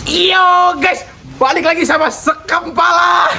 Yo guys, balik lagi sama Sekampala.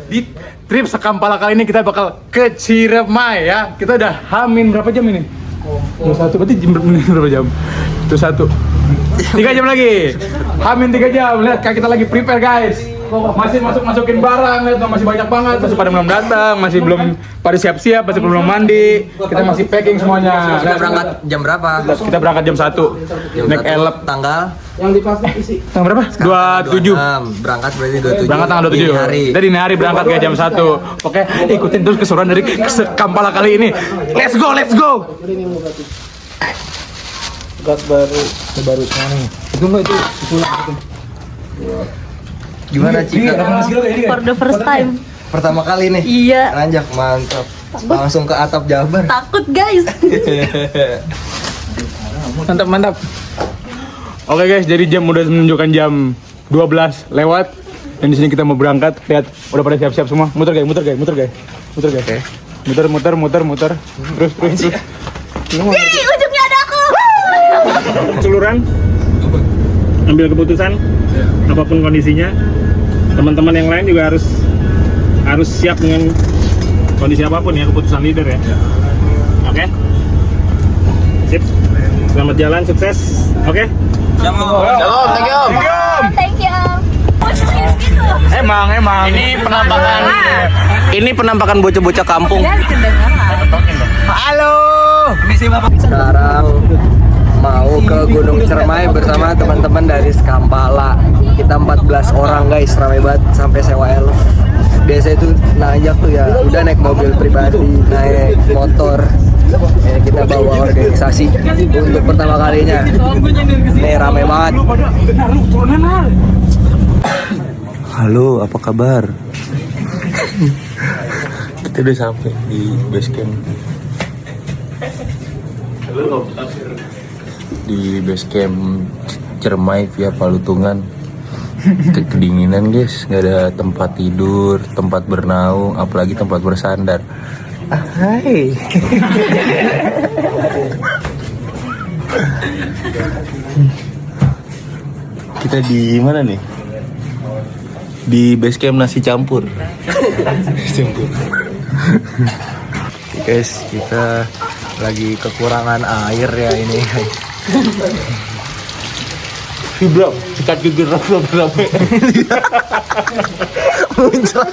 Di trip Sekampala kali ini kita bakal ke Ciremai ya. Kita udah hamin berapa jam ini? 21, berarti berapa jam? Itu 1 3 jam lagi. Hamin 3 jam. Lihat kita lagi prepare guys. Masih masukin barang, lihat masih banyak banget. Masih pada belum datang, masih belum pada siap-siap, masih belum mandi. Kita masih packing semuanya. Kita berangkat jam berapa? Kita berangkat jam 1. Naik elep. Tanggal? Yang di plastik isi. Tanggal berapa? 27. Berangkat berarti 27. Berangkat tanggal 27. Dini hari. Kita dini hari berangkat kayak jam 1. Oke, ikutin terus keseruan dari Sekampala kali ini. Let's go, let's go. Ini mau berarti. Gas baru. Baru sekarang. Itu enggak itu itu. Gimana Cika? For the first time. Pertama kali nih? Iya. Ranjak, mantap. Langsung ke atap Jabar. Takut guys. Mantap. Oke guys, jadi jam udah menunjukkan jam 12 lewat. Dan di sini kita mau berangkat. Lihat, udah pada siap-siap semua. Muter guys. Oke. Muter. Terus. Ih, ujungnya ada aku. Keseluruhan ambil keputusan apapun kondisinya. Teman-teman yang lain juga harus siap dengan kondisi apapun ya, keputusan leader ya. Oke. Sip. Selamat jalan, sukses. Oke. Shalom, thank you. Thank you. Gitu. Emang. Ini penampakan bocah-bocah kampung. Halo. Sekarang mau ke Gunung Ciremai bersama teman-teman dari Sekampala. Kita 14 orang guys, ramai banget sampai sewa elf. Biasa itu nanjak tuh ya, udah naik mobil pribadi, naik motor. Ya, kita bawa organisasi untuk pertama kalinya. Nih ramai banget. Halo, apa kabar? Kita udah sampai di base camp. Di base camp Ciremai via Palutungan. Kedinginan guys, nggak ada tempat tidur, tempat bernaung, apalagi tempat bersandar. Hai. Kita di mana nih? Di base camp nasi campur. Guys, kita lagi kekurangan air ya ini. Bro, sikat gigi rame. Muncul.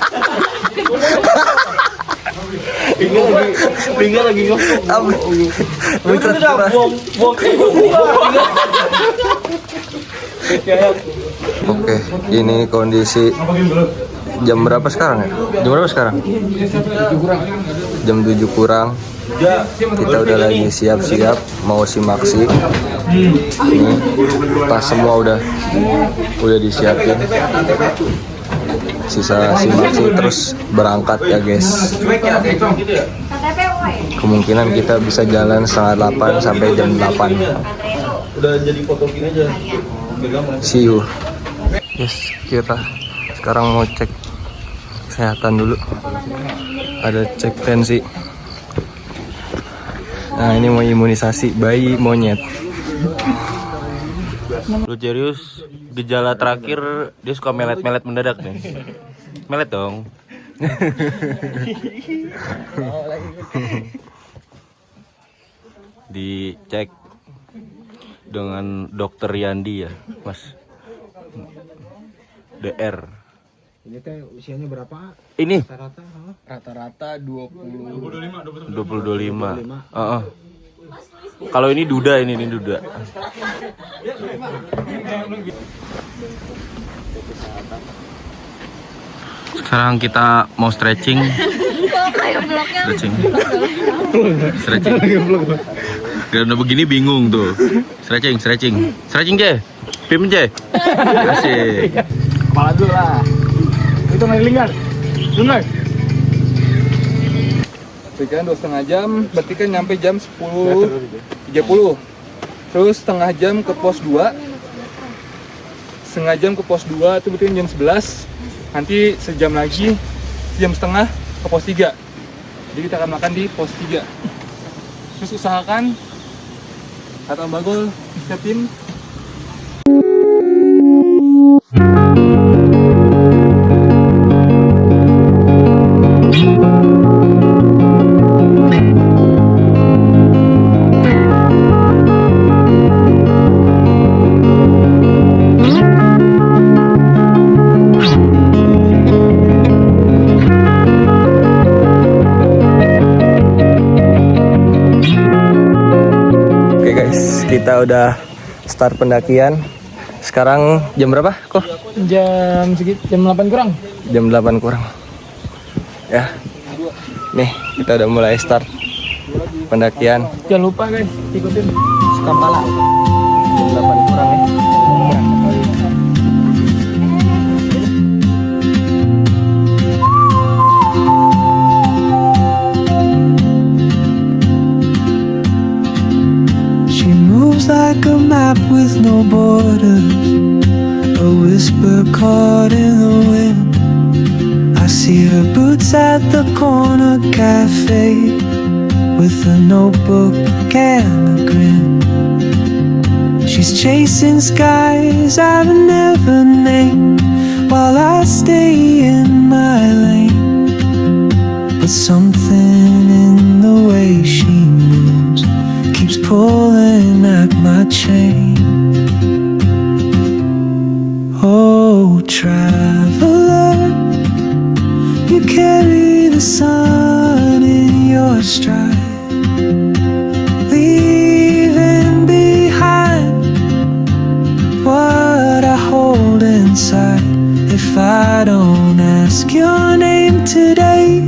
Tinggal lagi ngomong. Muncul. Oke, ini kondisi jam berapa sekarang ya? Jam berapa sekarang? Jam 7 kurang. Kita udah lagi siap-siap mau simaksi. Ini tas semua udah disiapin. Sisa simaksi terus berangkat ya guys. Kemungkinan kita bisa jalan setengah 8 sampai jam 8. Udah jadi foto gini aja. See you. Yes, kita sekarang mau cek kesehatan dulu. Ada cek tensi. Nah, ini mau imunisasi bayi monyet. Lu serius, gejala terakhir dia suka melet-melet mendadak nih. Melet dong. Dicek dengan dokter Yandi ya, Mas. DR. Ini teh usianya berapa? Ini Rata-rata 25. Kalau ini duda, ini duda. Sekarang kita mau stretching. Stretching. Karena begini bingung tuh. Stretching. Stretching Je. Pim Je. Asik. Kepala dulu lah. Itu ngeliling kan? Bener. Perjalanan 2,5 jam, berarti kan nyampe jam 10.30. Terus setengah jam ke pos 2. Setengah jam ke pos 2 itu berarti jam 11. Nanti sejam lagi, jam setengah ke pos 3. Jadi kita akan makan di pos 3. Terus usahakan kata Bagol, kita tim kita udah start pendakian. Sekarang jam berapa kok? Jam 8 kurang. Jam 8 kurang. Ya. Nih, kita udah mulai start pendakian. Jangan lupa guys, ikutin Kampala. Jam 8 kurang ya. Like a map with no borders, a whisper caught in the wind. I see her boots at the corner cafe with a notebook and a grin. She's chasing skies I've never named while I stay in my lane. But something in the way she moves keeps pulling at my chain. Oh, traveler, you carry the sun in your stride, leaving behind what I hold inside. If I don't ask your name today,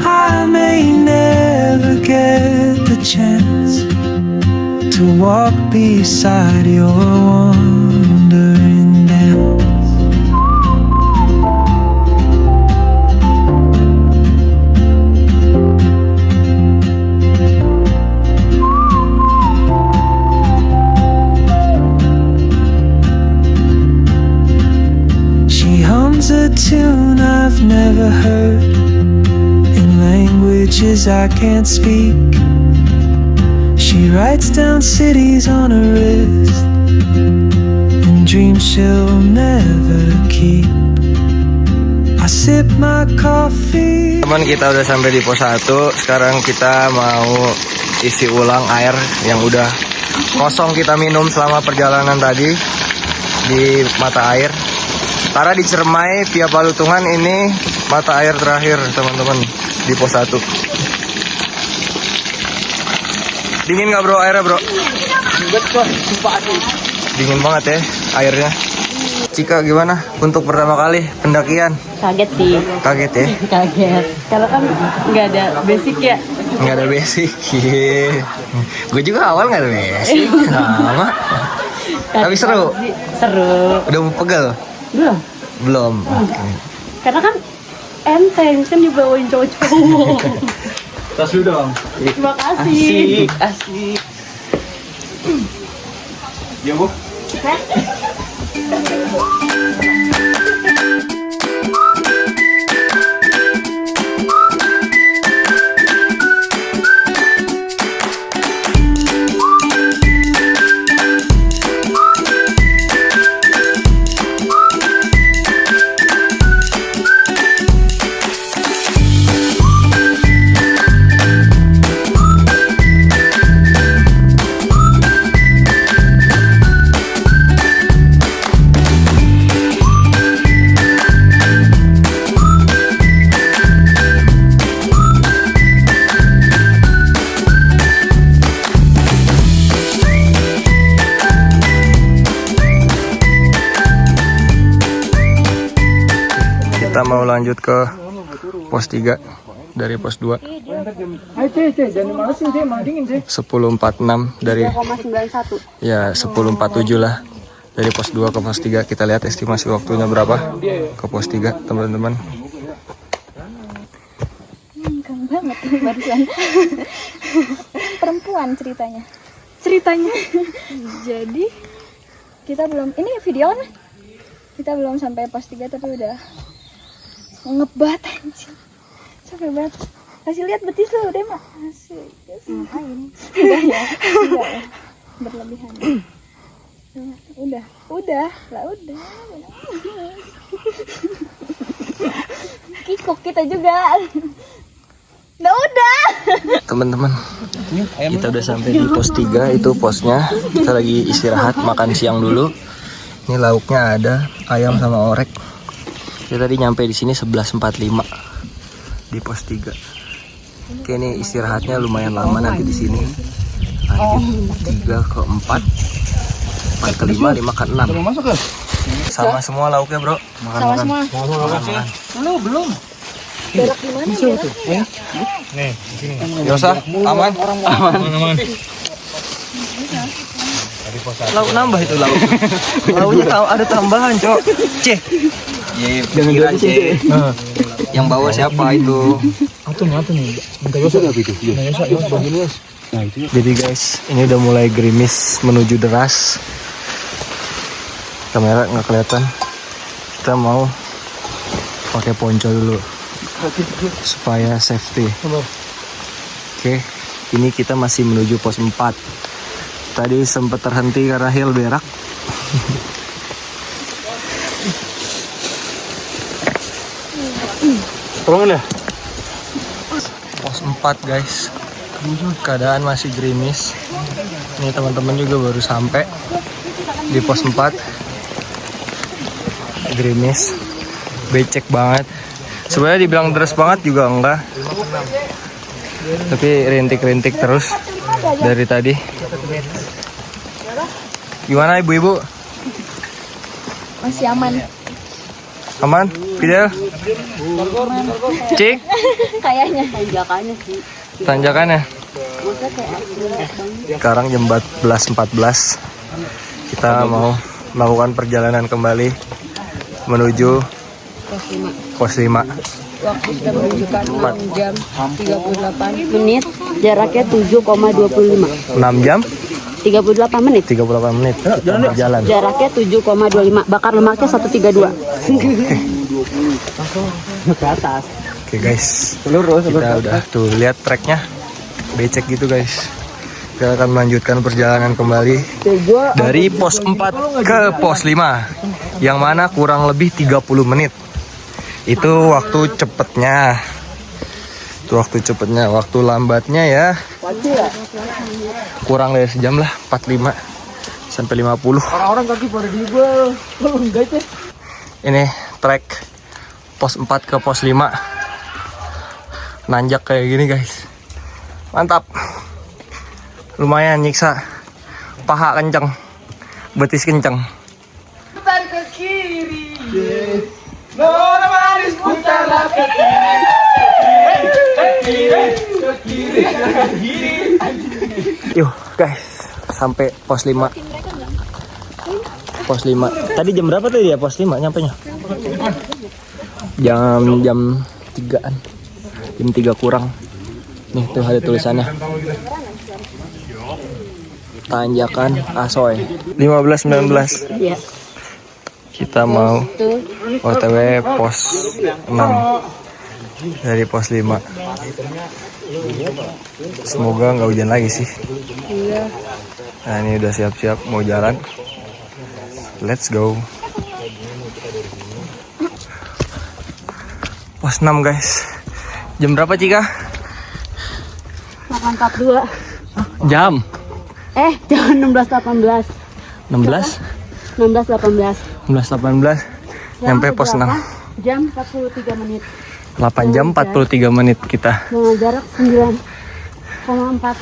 I may never get the chance to walk beside your wandering dance. She hums a tune I've never heard in languages I can't speak. She writes down cities on her wrist and dreams she'll never keep. I sip my coffee. Teman, kita udah sampai di pos 1. Sekarang kita mau isi ulang air yang udah kosong kita minum selama perjalanan tadi di mata air. Karena di Cermai via Palutungan ini mata air terakhir teman-teman di pos 1. Dingin nggak bro airnya bro? Dingin banget ya airnya. Cika gimana untuk pertama kali pendakian? Kaget sih. Kaget ya? Kaget. Karena kan nggak ada basic ya. Nggak ada basic. Gue juga awal nggak ada basic. Sama. Tapi seru. Seru. Udah mau pegel? Belum. Belum. Karena kan enteng kan dibawain cowok-cowok. Tas dulu dong. Terima kasih. Asik. Ya bu. lanjut ke pos 3 dari pos 2. 10.46 dari 0,91. ya 10.47 lah dari pos 2 ke pos 3. Kita lihat estimasi waktunya berapa ke pos 3 teman-teman. Keren banget barusan. Perempuan ceritanya. Jadi kita belum, ini video kan? Kita belum sampai pos 3 tapi udah ngebat anjing. Capek banget. Kasih lihat betis lu deh, Mak. Asik. Ngapain? Enggak ya. Berlebihan. Udah. Kikuk kita juga. Udah. Teman-teman, kita udah sampai di pos 3, itu posnya. Kita lagi istirahat, makan siang dulu. Ini lauknya ada ayam sama orek. Kita tadi nyampe di sini 11.45 di pos 3. Oke, ini istirahatnya lumayan lama nanti di sini. Lanjut 3 ke 4, 4 ke 5, 5 ke 6. Sama semua lauknya, Bro. Sama semua. Belum. Berak di mana? Nih, di sini. Yosa, aman? Aman. Lauk nambah itu lauk. Lauknya ada tambahan, Cok. Cih. Jangan kira Cih. Yang bawa siapa itu? Jadi guys, ini udah mulai gerimis menuju deras. Kamera nggak kelihatan. Kita mau pakai ponco dulu supaya safety. Oke, ini kita masih menuju pos 4. Tadi sempat terhenti karena Hil berak. Tolongin ya. Pos 4 guys. Keadaan masih gerimis. Ini teman-teman juga baru sampai di pos 4. Gerimis, becek banget. Sebenarnya dibilang deras banget juga enggak. Tapi rintik-rintik terus dari tadi. Gimana ibu-ibu? Masih aman. Aman? Fidel? Cik? Kayaknya. Tanjakannya sih. Tanjakannya? Maksudnya kayak asli banget. Sekarang jam 14.14. Kita mau melakukan perjalanan kembali menuju pos 5. Waktu sudah menunjukkan 6 jam 38 menit, jaraknya 7,25. 6 jam 38 menit. 38 menit kita berjalan. Jaraknya 7,25. Bakar lemaknya 132. Oke guys, kita udah tuh lihat treknya becek gitu guys. Kita akan melanjutkan perjalanan kembali dari pos 4 ke pos 5, yang mana kurang lebih 30 menit. Itu waktu cepetnya. Waktu lambatnya ya kurang dari sejam lah, 45 sampai 50. Orang-orang kaki pada diubah. Ini trek pos 4 ke pos 5. Nanjak kayak gini guys. Mantap. Lumayan nyiksa. Paha kenceng. Betis kenceng. Putar ke kiri. Nona manis putarlah ke kiri. Yuk guys, sampai pos 5. Pos 5. Tadi jam berapa tadi ya pos 5 nyampenya? Jam 3-an. Jam 3 kurang. Nih tuh ada tulisannya. Tanjakan Asoy 15-19. Iya. Kita mau OTW pos 6 dari pos 5. Semoga nggak hujan lagi sih. Nah ini udah siap-siap mau jalan. Let's go. Pos 6 guys. Jam berapa Cika? 8.42. Jam Jangan 16.18. 16? 16.18. 16.18. Nyampe pos 6. Jam 43 menit. 8 jam 43 menit kita. Dengan jarak 9,4.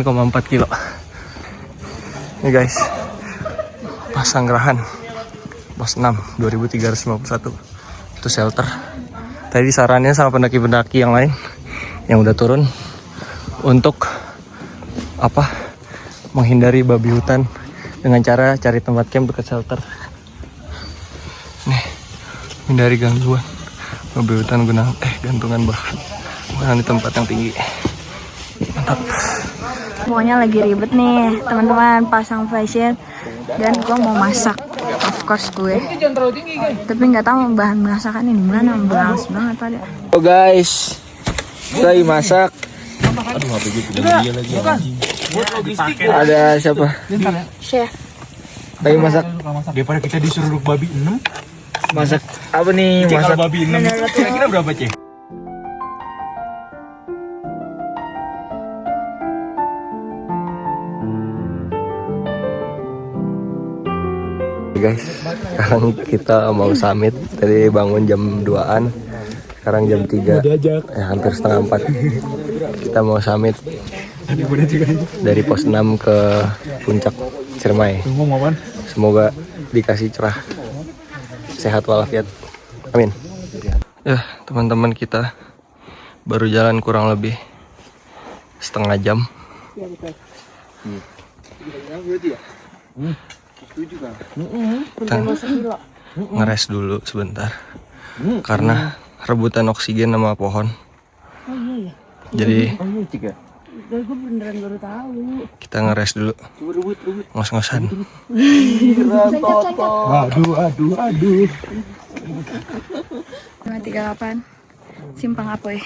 9,4 kilo. Ini guys, Pasanggerahan pos 6 2351. Itu shelter. Tadi sarannya sama pendaki-pendaki yang lain yang udah turun untuk menghindari babi hutan dengan cara cari tempat camp dekat shelter. Nih, hindari gangguan babi hutan gantungan bahan di tempat yang tinggi. Mantap. Pokoknya lagi ribet nih teman-teman, pasang flashlight dan gue mau masak. Of course gue. Tapi nggak tahu bahan masakannya di mana, males banget pada. Oh guys, kita lagi masak. Ada siapa? Chef. Lagi masak. Daripada kita disuruh babi 6. Masak apa nih? Masak Babi 6 kira-kira berapa, Cek? guys. Sekarang kita mau summit. Tadi bangun jam 2-an. Sekarang jam 3. Ya, hampir setengah 4. Kita mau summit dari pos 6 ke puncak Ciremai. Semoga dikasih cerah, sehat walafiat. Amin. Ya, teman-teman, kita baru jalan kurang lebih setengah jam. Kita ngeres dulu sebentar karena rebutan oksigen sama pohon. Jadi Gue beneran baru tahu. kita ngeres dulu, ngos-ngosan. Aduh. 538 Simpang Apoy.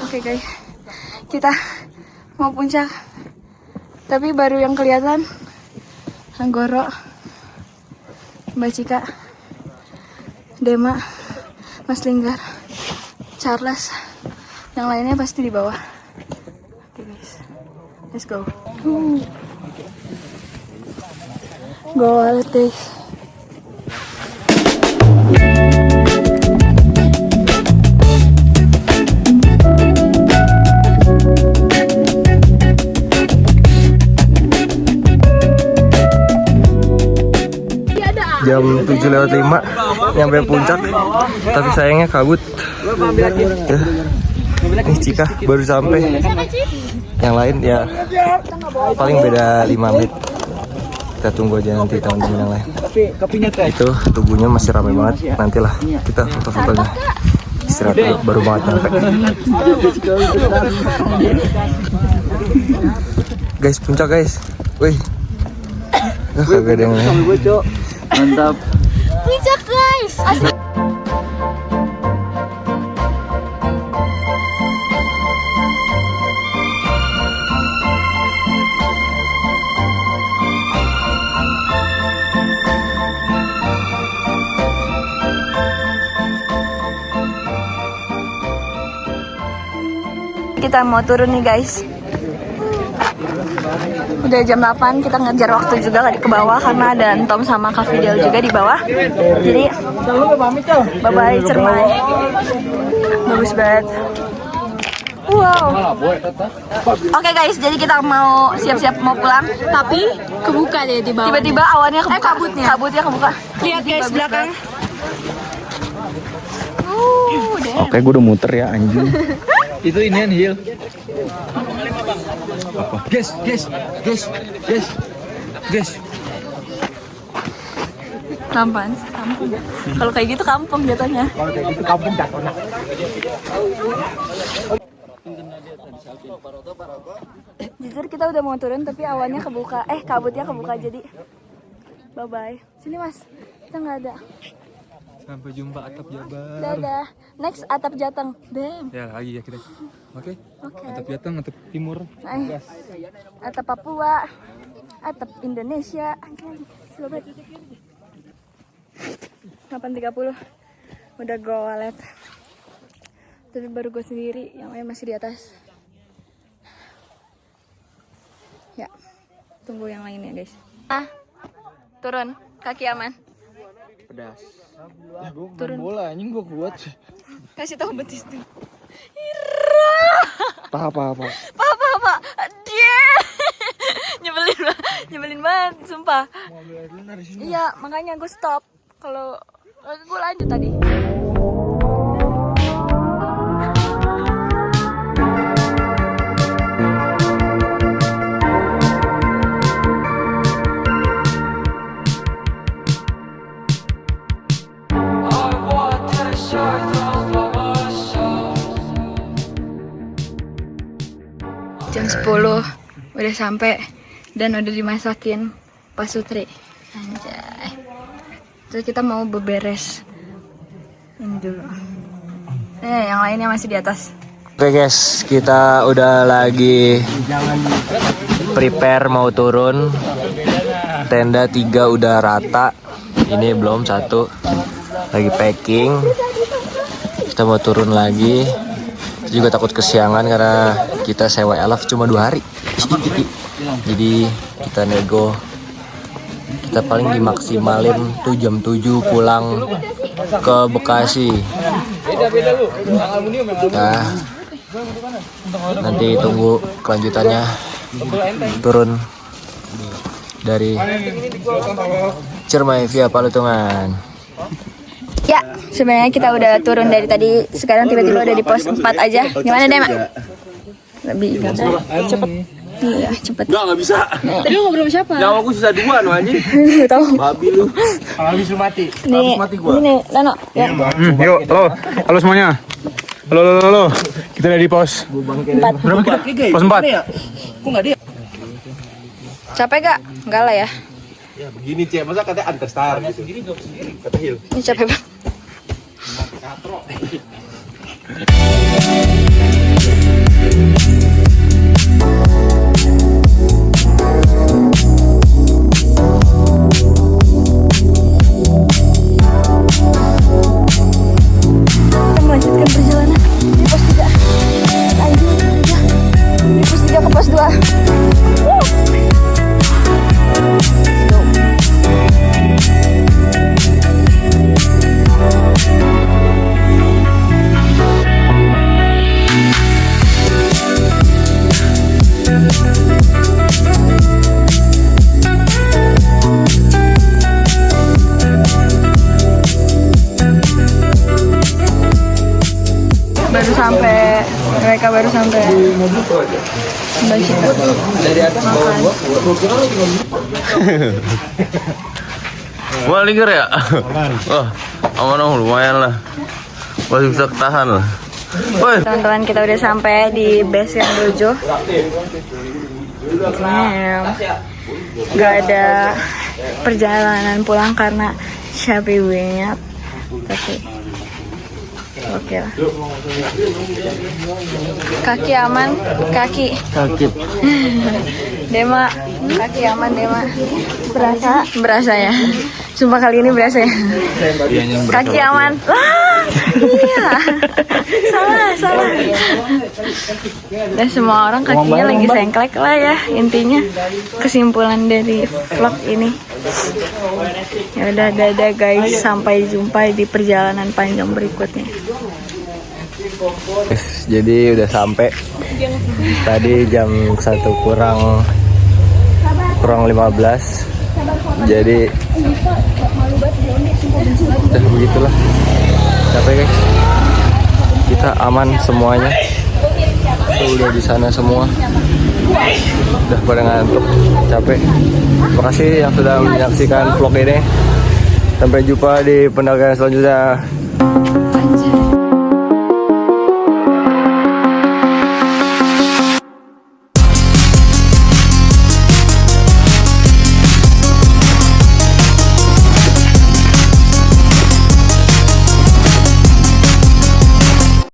Oke guys, kita mau puncak, tapi baru yang kelihatan Anggoro, Mbak Cika, Dema, Mas Linggar, Charles, yang lainnya pasti di bawah. Oke guys, let's go. Go Wallet guys. Jam 7:05 nyampe puncak, tapi sayangnya kabut. Ya. Nih Cika baru sampai. Yang lain ya paling beda 5 menit. Kita tunggu aja nanti teman-teman yang lain. Itu tubuhnya masih ramai banget. Nantilah kita foto-fotonya. Istirahat dulu, baru banget nyampe. Guys, puncak guys. Wih. Kagak ada yang lain. Mantap. Puncak guys. Kita mau turun nih guys. Udah jam 8, kita ngejar waktu juga ke bawah karena ada Tom sama Kak Fidel juga di bawah. Jadi bye-bye Ciremai. Bagus banget. Wow. Oke guys, jadi kita mau siap-siap mau pulang, tapi Kebuka deh di bawah. tiba-tiba awannya kebuka. Kabutnya kebuka. Lihat guys belakang. Oke, gue udah muter ya anjing. Itu inian Hil. Apa? Guys. Kampung. Kalau kayak gitu kampung jatuhnya. Kalau kayak gitu kampung jatuhnya. Jujur kita udah mau turun tapi awannya kebuka. Kabutnya kebuka jadi bye bye. Sini Mas. Kita nggak ada. Sampai jumpa Atap Jabar. Dadah. Next Atap Jateng. Damn. Ya lagi ya kita. Oke. Oke. Atap Jateng, Atap Timur. Atap Papua. Atap Indonesia. Sobat. 8.30 udah go wallet. Tapi baru gue sendiri, yang lain masih di atas. Ya, tunggu yang lainnya guys. Turun, kaki aman. Pedas. Turun. Bola anjing gue kuat. Kasih tahu betis tuh. Apa? Pak. Dia. Nyebelin banget, sumpah. Iya, makanya gue stop. Kalau gue lanjut tadi. Jam 10 udah sampai dan udah dimasakin Pak Sutri. Anjay. Terus kita mau beberes ini dulu. Yang lainnya masih di atas. Oke guys, kita udah lagi prepare mau turun. Tenda 3 udah rata. Ini belum 1. Lagi packing. Kita mau turun lagi. Kita juga takut kesiangan karena kita sewa elf cuma 2 hari. Jadi kita nego. Kita paling dimaksimalin tuh jam 7 pulang ke Bekasi. Nah, nanti tunggu kelanjutannya turun dari Ciremai via Palutungan. Ya, sebenarnya kita udah turun dari tadi. Sekarang tiba-tiba udah di pos 4 aja. Gimana deh, Mak? Lebih cepet. Iya, cepet. Nggak bisa. Tadi lu ngobrol sama siapa? Nyawa aku sisa 2 no anjing. Gak tau. Babi lu. Kalau habis lu mati. Nih, ini Lano. Ya. Yuk, halo semuanya. Halo. Kita ada di pos 4. berapa kita? Pos 4. Kok nggak dia? Capek gak? Enggak lah ya. Ya begini Cek, masa katanya anterstar gitu. Kata Hil. Ini capek banget. Kita melanjutkan perjalanan di pos 3. Lanjut ya. Di pos 3 ke pos 2. Mereka baru sampai Dari atas bawah. Wah, linger ya? Wah, aman lumayan lah. Masih bisa ketahan lah. Woi. Teman-teman, kita udah sampai di base yang dojo. Gak ada perjalanan pulang karena capek banget. Tapi oke lah. Kaki aman, kaki. Dema, kaki aman Dema. Berasa ya. Sumpah kali ini berasa ya. Kaki aman. Iya. Salah. Dan semua orang kakinya lagi sengklek lah ya. Intinya kesimpulan dari vlog ini. Ya udah, dadah guys, sampai jumpa di perjalanan panjang berikutnya. Jadi udah sampai. Tadi jam 1 kurang 15. Jadi udah begitulah. Capek guys. Kita aman semuanya. Udah di sana semua. Udah pada ngantuk, capek. Terima kasih yang sudah menyaksikan vlog ini. Sampai jumpa di pendagangan selanjutnya.